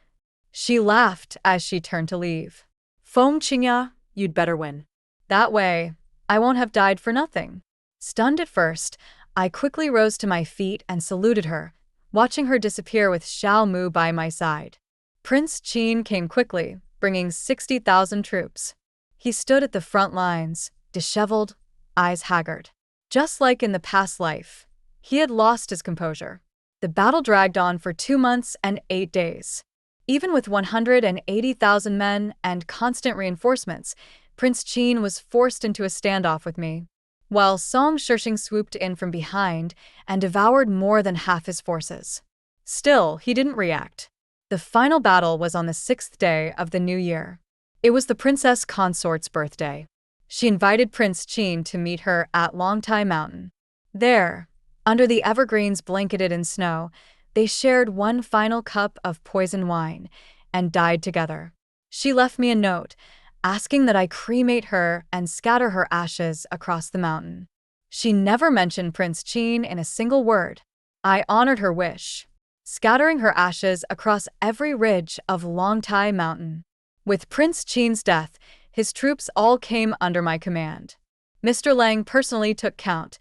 She laughed as she turned to leave. Feng Qingya, you'd better win. That way, I won't have died for nothing. Stunned at first, I quickly rose to my feet and saluted her, watching her disappear with Xiao Mu by my side. Prince Qin came quickly, bringing 60,000 troops. He stood at the front lines, disheveled, eyes haggard. Just like in the past life, he had lost his composure. The battle dragged on for 2 months and 8 days. Even with 180,000 men and constant reinforcements, Prince Qin was forced into a standoff with me, while Song Shishing swooped in from behind and devoured more than half his forces. Still, he didn't react. The final battle was on the 6th day of the new year. It was the princess consort's birthday. She invited Prince Qin to meet her at Longtai Mountain. There, under the evergreens blanketed in snow, they shared one final cup of poison wine and died together. She left me a note, asking that I cremate her and scatter her ashes across the mountain. She never mentioned Prince Qin in a single word. I honored her wish, scattering her ashes across every ridge of Longtai Mountain. With Prince Qin's death, his troops all came under my command. Mr. Lang personally took count,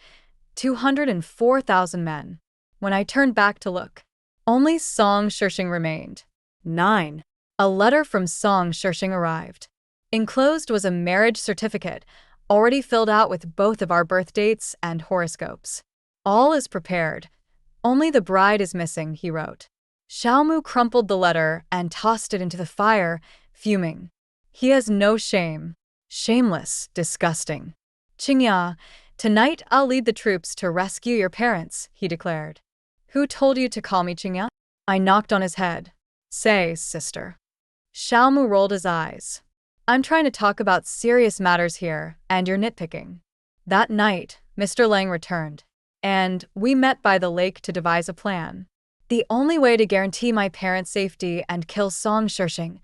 204,000 men. When I turned back to look, only Song Shishing remained. 9. A letter from Song Shishing arrived. Enclosed was a marriage certificate, already filled out with both of our birth dates and horoscopes. All is prepared. Only the bride is missing, he wrote. Xiaomu crumpled the letter and tossed it into the fire, fuming. He has no shame. Shameless, disgusting. Qingya, tonight I'll lead the troops to rescue your parents, he declared. Who told you to call me Qingya? I knocked on his head. Say, sister. Xiaomu rolled his eyes. I'm trying to talk about serious matters here, and you're nitpicking. That night, Mr. Lang returned, and we met by the lake to devise a plan. The only way to guarantee my parents' safety and kill Song Shishing,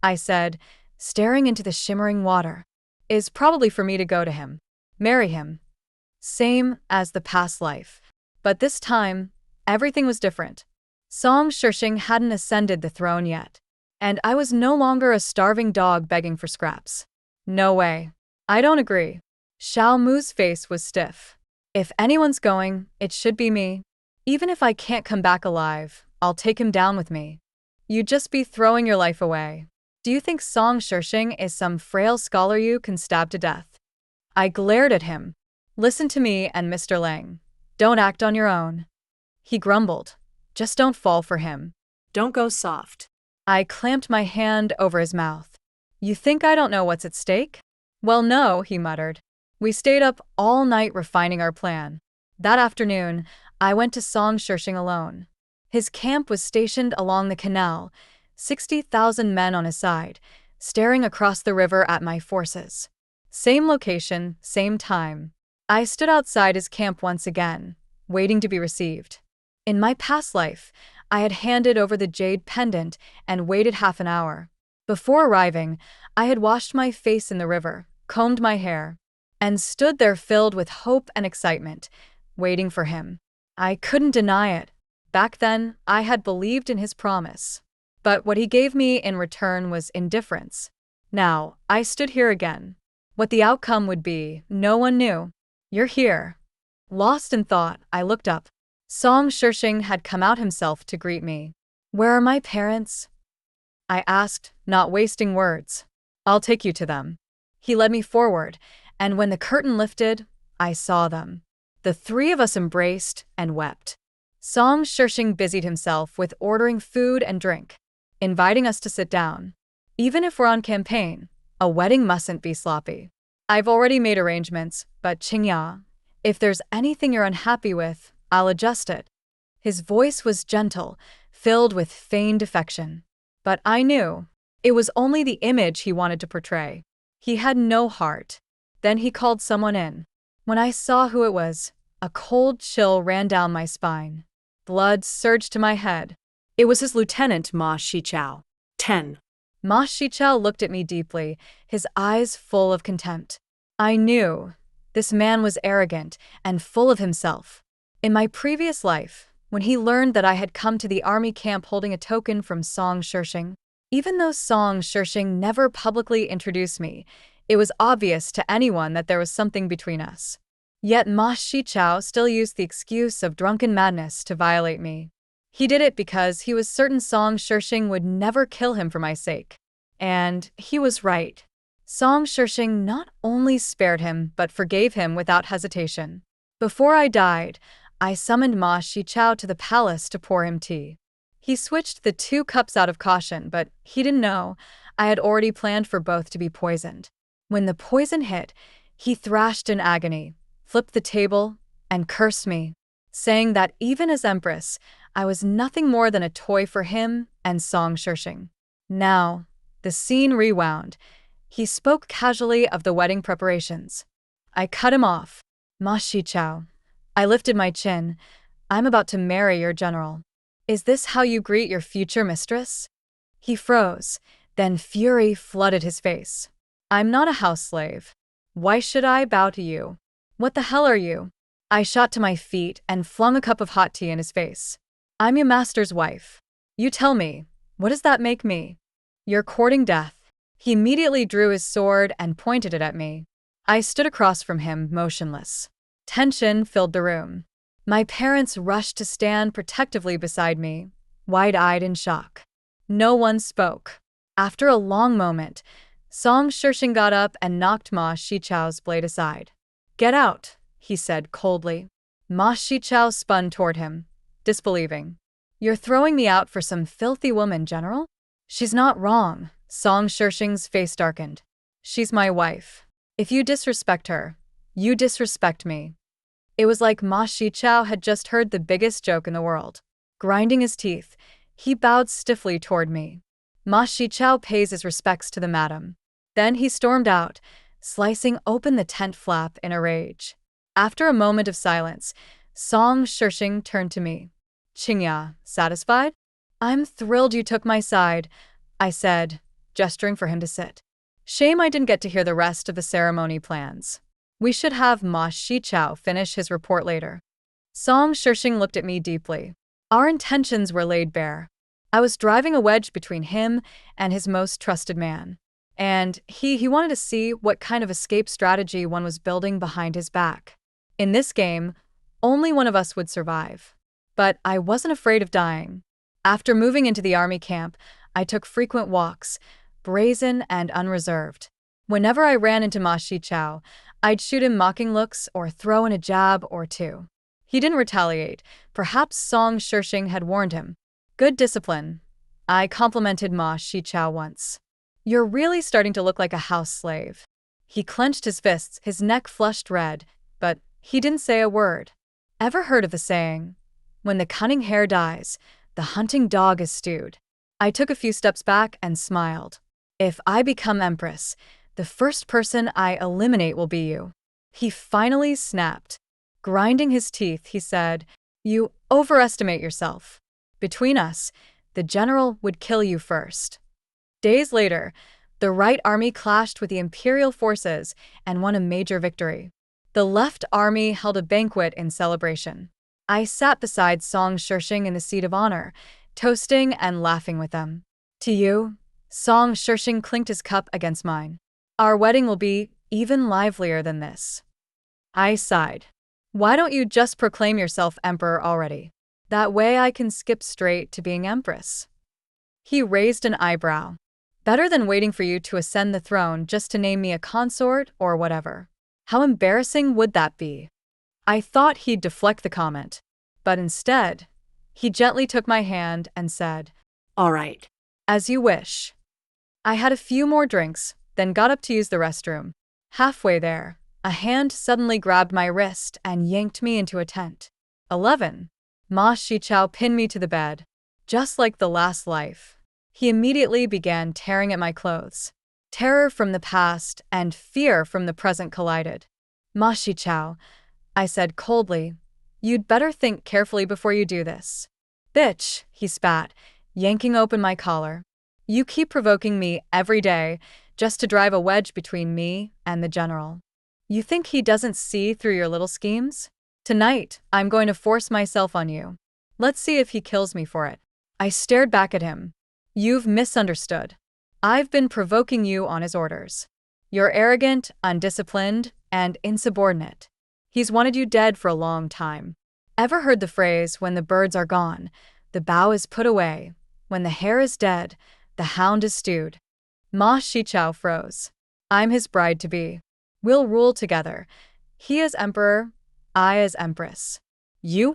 I said, staring into the shimmering water, is probably for me to go to him, marry him. Same as the past life. But this time, everything was different. Song Shishing hadn't ascended the throne yet, and I was no longer a starving dog begging for scraps. No way. I don't agree. Xiao Mu's face was stiff. If anyone's going, it should be me. Even if I can't come back alive, I'll take him down with me. You'd just be throwing your life away. Do you think Song Shishing is some frail scholar you can stab to death? I glared at him. Listen to me and Mr. Lang. Don't act on your own. He grumbled. Just don't fall for him. Don't go soft. I clamped my hand over his mouth. You think I don't know what's at stake? Well, no, he muttered. We stayed up all night refining our plan. That afternoon, I went to Song Shishing alone. His camp was stationed along the canal, 60,000 men on his side, staring across the river at my forces. Same location, same time. I stood outside his camp once again, waiting to be received. In my past life, I had handed over the jade pendant and waited half an hour. Before arriving, I had washed my face in the river, combed my hair, and stood there filled with hope and excitement, waiting for him. I couldn't deny it. Back then, I had believed in his promise. But what he gave me in return was indifference. Now, I stood here again. What the outcome would be, no one knew. You're here. Lost in thought, I looked up. Song Shirshing had come out himself to greet me. Where are my parents? I asked, not wasting words. I'll take you to them. He led me forward, and when the curtain lifted, I saw them. The three of us embraced and wept. Song Shirshing busied himself with ordering food and drink, inviting us to sit down. Even if we're on campaign, a wedding mustn't be sloppy. I've already made arrangements, but Qingya, if there's anything you're unhappy with, I'll adjust it. His voice was gentle, filled with feigned affection. But I knew it was only the image he wanted to portray. He had no heart. Then he called someone in. When I saw who it was, a cold chill ran down my spine. Blood surged to my head. It was his lieutenant, Ma Shichao. 10. Ma Shichao looked at me deeply, his eyes full of contempt. I knew this man was arrogant and full of himself. In my previous life, when he learned that I had come to the army camp holding a token from Song Shirshing, even though Song Shirshing never publicly introduced me, it was obvious to anyone that there was something between us. Yet Ma Shichao still used the excuse of drunken madness to violate me. He did it because he was certain Song Shirshing would never kill him for my sake. And he was right. Song Shirshing not only spared him but forgave him without hesitation. Before I died, I summoned Ma Shichao to the palace to pour him tea. He switched the 2 cups out of caution, but he didn't know I had already planned for both to be poisoned. When the poison hit, he thrashed in agony, flipped the table, and cursed me, saying that even as Empress, I was nothing more than a toy for him and Song Shirshing. Now, the scene rewound. He spoke casually of the wedding preparations. I cut him off. Ma Shichao. I lifted my chin. I'm about to marry your general. Is this how you greet your future mistress? He froze, then fury flooded his face. I'm not a house slave. Why should I bow to you? What the hell are you? I shot to my feet and flung a cup of hot tea in his face. I'm your master's wife. You tell me, what does that make me? You're courting death. He immediately drew his sword and pointed it at me. I stood across from him, motionless. Tension filled the room. My parents rushed to stand protectively beside me, wide-eyed in shock. No one spoke. After a long moment, Song Shirshing got up and knocked Ma Shichao's blade aside. Get out, he said coldly. Ma Shichao spun toward him, disbelieving. You're throwing me out for some filthy woman, General? She's not wrong. Song Shirshing's face darkened. She's my wife. If you disrespect her, you disrespect me. It was like Ma Shichao had just heard the biggest joke in the world. Grinding his teeth, he bowed stiffly toward me. Ma Shichao pays his respects to the madam. Then he stormed out, slicing open the tent flap in a rage. After a moment of silence, Song Shirshing turned to me. Qingya, satisfied? I'm thrilled you took my side, I said, gesturing for him to sit. Shame I didn't get to hear the rest of the ceremony plans. We should have Ma Shichao finish his report later. Song Shirshing looked at me deeply. Our intentions were laid bare. I was driving a wedge between him and his most trusted man. And he wanted to see what kind of escape strategy one was building behind his back. In this game, only one of us would survive. But I wasn't afraid of dying. After moving into the army camp, I took frequent walks, brazen and unreserved. Whenever I ran into Ma Shichao, I'd shoot him mocking looks or throw in a jab or two. He didn't retaliate. Perhaps Song Shirshing had warned him. Good discipline. I complimented Ma Shichao once. You're really starting to look like a house slave. He clenched his fists, his neck flushed red, but he didn't say a word. Ever heard of the saying, when the cunning hare dies, the hunting dog is stewed? I took a few steps back and smiled. If I become Empress, the first person I eliminate will be you. He finally snapped. Grinding his teeth, he said, You overestimate yourself. Between us, the general would kill you first. Days later, the Right Army clashed with the Imperial forces and won a major victory. The Left Army held a banquet in celebration. I sat beside Song Shirshing in the seat of honor, toasting and laughing with them. To you, Song Shirshing clinked his cup against mine. Our wedding will be even livelier than this. I sighed. Why don't you just proclaim yourself emperor already? That way I can skip straight to being empress. He raised an eyebrow. Better than waiting for you to ascend the throne just to name me a consort or whatever. How embarrassing would that be? I thought he'd deflect the comment, but instead, he gently took my hand and said, All right. As you wish. I had a few more drinks, then got up to use the restroom. Halfway there, a hand suddenly grabbed my wrist and yanked me into a tent. 11. Ma Shichao pinned me to the bed. Just like the last life. He immediately began tearing at my clothes. Terror from the past and fear from the present collided. Ma Shichao, I said coldly, you'd better think carefully before you do this. Bitch, he spat, yanking open my collar. You keep provoking me every day just to drive a wedge between me and the general. You think he doesn't see through your little schemes? Tonight, I'm going to force myself on you. Let's see if he kills me for it. I stared back at him. You've misunderstood. I've been provoking you on his orders. You're arrogant, undisciplined, and insubordinate. He's wanted you dead for a long time. Ever heard the phrase, when the birds are gone, the bow is put away, when the hare is dead, the hound is stewed? Ma Shichao froze. I'm his bride-to-be. We'll rule together. He as emperor, I as empress. You're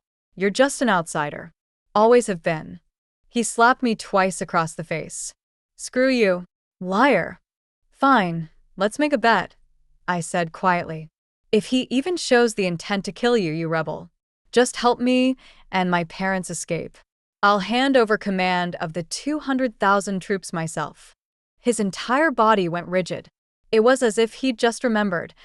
just an outsider. Always have been. He slapped me twice across the face. Screw you. Liar. Fine, let's make a bet, I said quietly. If he even shows the intent to kill you, you rebel, just help me and my parents escape. I'll hand over command of the 200,000 troops myself. His entire body went rigid. It was as if he'd just remembered.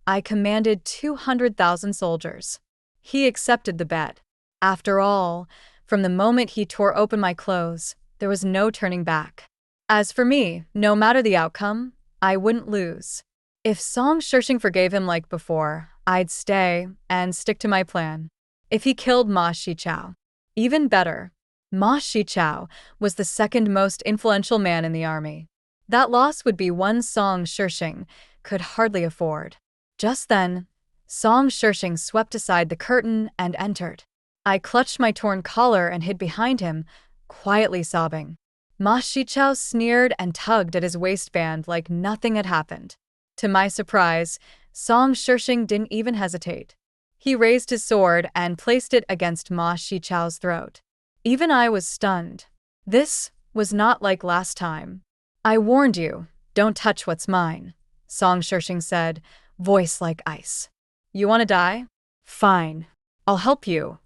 I commanded 200,000 soldiers. He accepted the bet. After all, from the moment he tore open my clothes, there was no turning back. As for me, no matter the outcome, I wouldn't lose. If Song Shirshing forgave him like before, I'd stay and stick to my plan. If he killed Ma Shichao, even better. Ma Shichao was the second most influential man in the army. That loss would be one Song Shirshing could hardly afford. Just then, Song Shirshing swept aside the curtain and entered. I clutched my torn collar and hid behind him, quietly sobbing. Ma Shichao sneered and tugged at his waistband like nothing had happened. To my surprise, Song Shirshing didn't even hesitate. He raised his sword and placed it against Ma Shichao's throat. Even I was stunned. This was not like last time. I warned you, don't touch what's mine, Song Shirshing said, voice like ice. You want to die? Fine. I'll help you.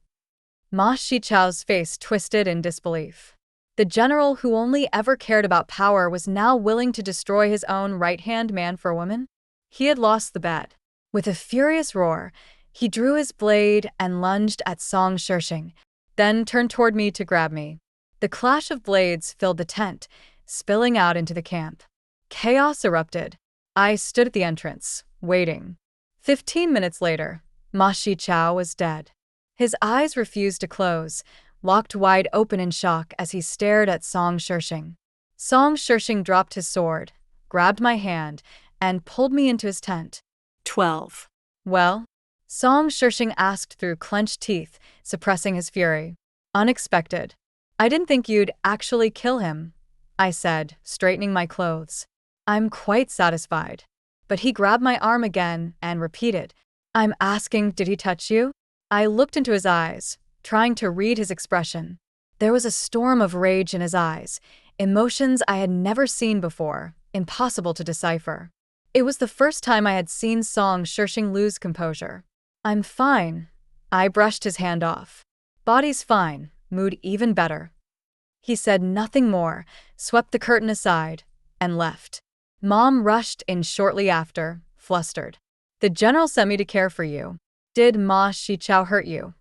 Ma Shichao's face twisted in disbelief. The general who only ever cared about power was now willing to destroy his own right-hand man for a woman? He had lost the bet. With a furious roar, he drew his blade and lunged at Song Shirshing, then turned toward me to grab me. The clash of blades filled the tent, spilling out into the camp. Chaos erupted. I stood at the entrance, waiting. 15 minutes later, Ma Shichao was dead. His eyes refused to close, locked wide open in shock as he stared at Song Shirshing. Song Shirshing dropped his sword, grabbed my hand, and pulled me into his tent. 12. Well? Song Shirshing asked through clenched teeth, suppressing his fury. Unexpected. I didn't think you'd actually kill him, I said, straightening my clothes. I'm quite satisfied. But he grabbed my arm again and repeated, I'm asking, did he touch you? I looked into his eyes, trying to read his expression. There was a storm of rage in his eyes, emotions I had never seen before, impossible to decipher. It was the first time I had seen Song Shirshing lose composure. I'm fine. I brushed his hand off. Body's fine, mood even better. He said nothing more, swept the curtain aside, and left. Mom rushed in shortly after, flustered. The general sent me to care for you. Did Ma Shichao hurt you?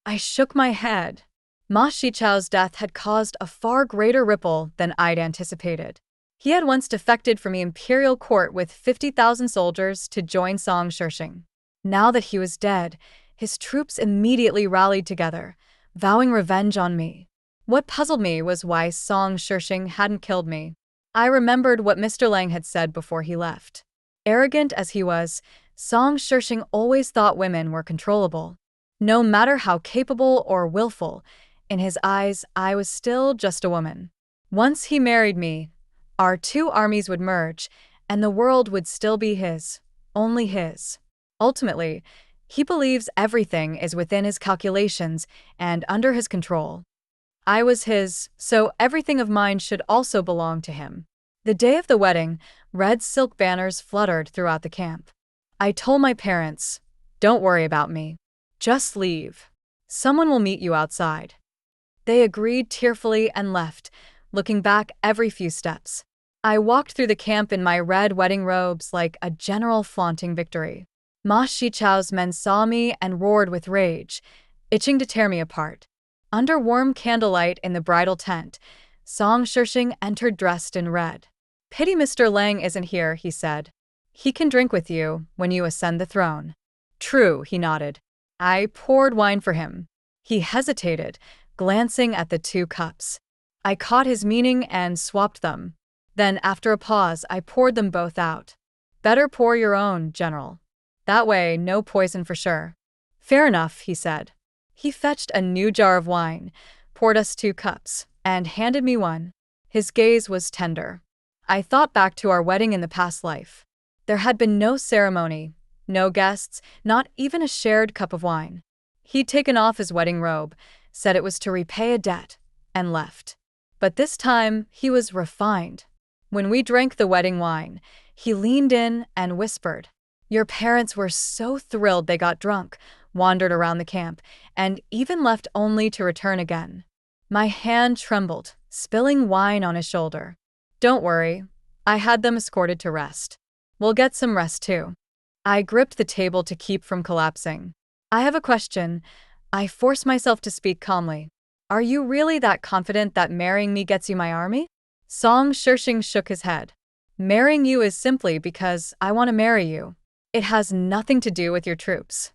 I shook my head. Ma Shichao's death had caused a far greater ripple than I'd anticipated. He had once defected from the imperial court with 50,000 soldiers to join Song Shirshing. Now that he was dead, his troops immediately rallied together, vowing revenge on me. What puzzled me was why Song Shishing hadn't killed me. I remembered what Mr. Lang had said before he left. Arrogant as he was, Song Shishing always thought women were controllable. No matter how capable or willful, in his eyes, I was still just a woman. Once he married me, our two armies would merge, and the world would still be his, only his. Ultimately, he believes everything is within his calculations and under his control. I was his, so everything of mine should also belong to him. The day of the wedding, red silk banners fluttered throughout the camp. I told my parents, "Don't worry about me. Just leave. Someone will meet you outside." They agreed tearfully and left, looking back every few steps. I walked through the camp in my red wedding robes like a general flaunting victory. Ma Shichao's men saw me and roared with rage, itching to tear me apart. Under warm candlelight in the bridal tent, Song Shishing entered dressed in red. "Pity Mr. Lang isn't here," he said. "He can drink with you when you ascend the throne." "True," he nodded. I poured wine for him. He hesitated, glancing at the two cups. I caught his meaning and swapped them. Then, after a pause, I poured them both out. "Better pour your own, General. That way, no poison for sure." "Fair enough," he said. He fetched a new jar of wine, poured us 2 cups, and handed me one. His gaze was tender. I thought back to our wedding in the past life. There had been no ceremony, no guests, not even a shared cup of wine. He'd taken off his wedding robe, said it was to repay a debt, and left. But this time, he was refined. When we drank the wedding wine, he leaned in and whispered, "Your parents were so thrilled they got drunk, wandered around the camp, and even left only to return again." My hand trembled, spilling wine on his shoulder. "Don't worry, I had them escorted to rest. We'll get some rest too." I gripped the table to keep from collapsing. "I have a question." I forced myself to speak calmly. "Are you really that confident that marrying me gets you my army?" Song Shishing shook his head. "Marrying you is simply because I want to marry you. It has nothing to do with your troops."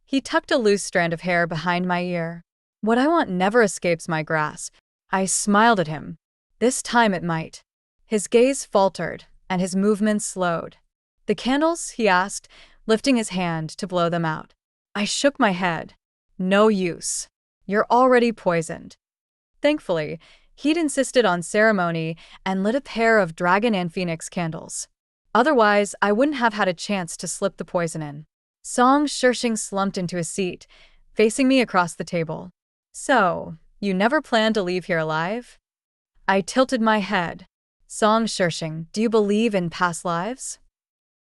He tucked a loose strand of hair behind my ear. "What I want never escapes my grasp." I smiled at him. This time it might. His gaze faltered, and his movements slowed. "The candles?" he asked, lifting his hand to blow them out. I shook my head. "No use. You're already poisoned." Thankfully, he'd insisted on ceremony and lit a pair of dragon and phoenix candles. Otherwise, I wouldn't have had a chance to slip the poison in. Song Shishing slumped into a seat, facing me across the table. "So, you never planned to leave here alive?" I tilted my head. "Song Shishing, do you believe in past lives?"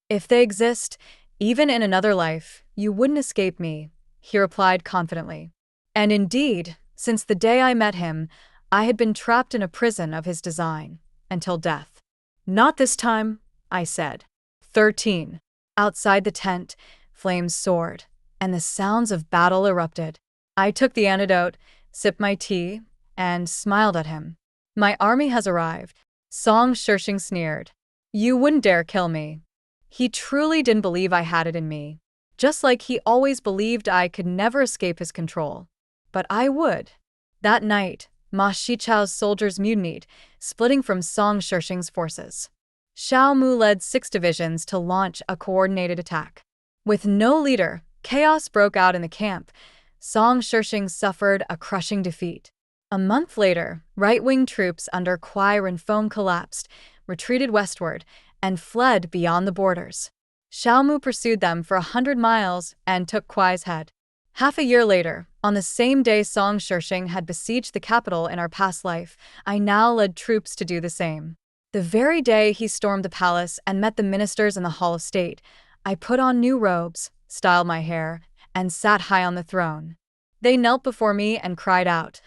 "If they exist, even in another life, you wouldn't escape me," he replied confidently. And indeed, since the day I met him, I had been trapped in a prison of his design, until death. "Not this time," I said. 13. Outside the tent, flames soared, and the sounds of battle erupted. I took the antidote, sipped my tea, and smiled at him. "My army has arrived." Song Shishing sneered. "You wouldn't dare kill me." He truly didn't believe I had it in me. Just like he always believed I could never escape his control. But I would. That night, Ma Shichao's soldiers mutinied, splitting from Song Shishing's forces. Xiao Mu led 6 divisions to launch a coordinated attack. With no leader, chaos broke out in the camp. Song Shishing suffered a crushing defeat. A month later, right-wing troops under Kwai Renfeng collapsed, retreated westward, and fled beyond the borders. Xiao Mu pursued them for 100 miles and took Kwai's head. Half a year later, on the same day Song Shishing had besieged the capital in our past life, I now led troops to do the same. The very day he stormed the palace and met the ministers in the Hall of State, I put on new robes, styled my hair, and sat high on the throne. They knelt before me and cried out,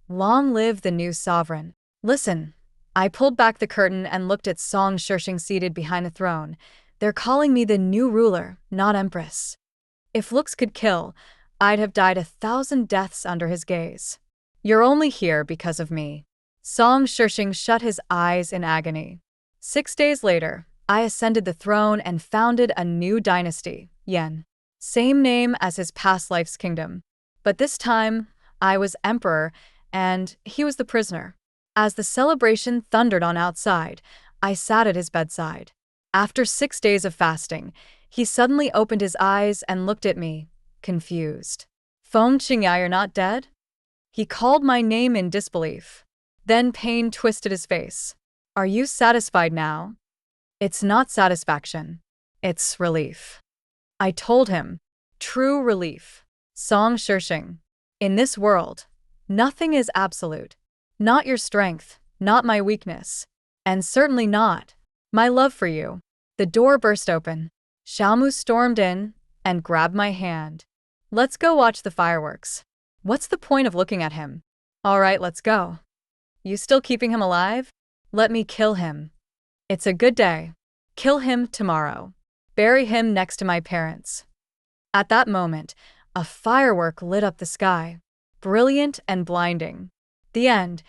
"Long live the new sovereign." "Listen." I pulled back the curtain and looked at Song Shishing seated behind the throne. "They're calling me the new ruler, not empress." If looks could kill, I'd have died 1,000 deaths under his gaze. "You're only here because of me." Song Shishing shut his eyes in agony. 6 days later, I ascended the throne and founded a new dynasty, Yan. Same name as his past life's kingdom. But this time, I was emperor, and he was the prisoner. As the celebration thundered on outside, I sat at his bedside. After 6 days of fasting, he suddenly opened his eyes and looked at me, confused. Feng Qingyai, you're not dead? He called my name in disbelief. Then pain twisted his face. Are you satisfied now? It's not satisfaction. It's relief. I told him. True relief. Song Shishing. In this world, nothing is absolute. Not your strength, not my weakness, and certainly not my love for you. The door burst open. Xiaomu stormed in and grabbed my hand. Let's go watch the fireworks. What's the point of looking at him? All right, let's go. You still keeping him alive? Let me kill him. It's a good day. Kill him tomorrow. Bury him next to my parents. At that moment, a firework lit up the sky, brilliant and blinding. The end.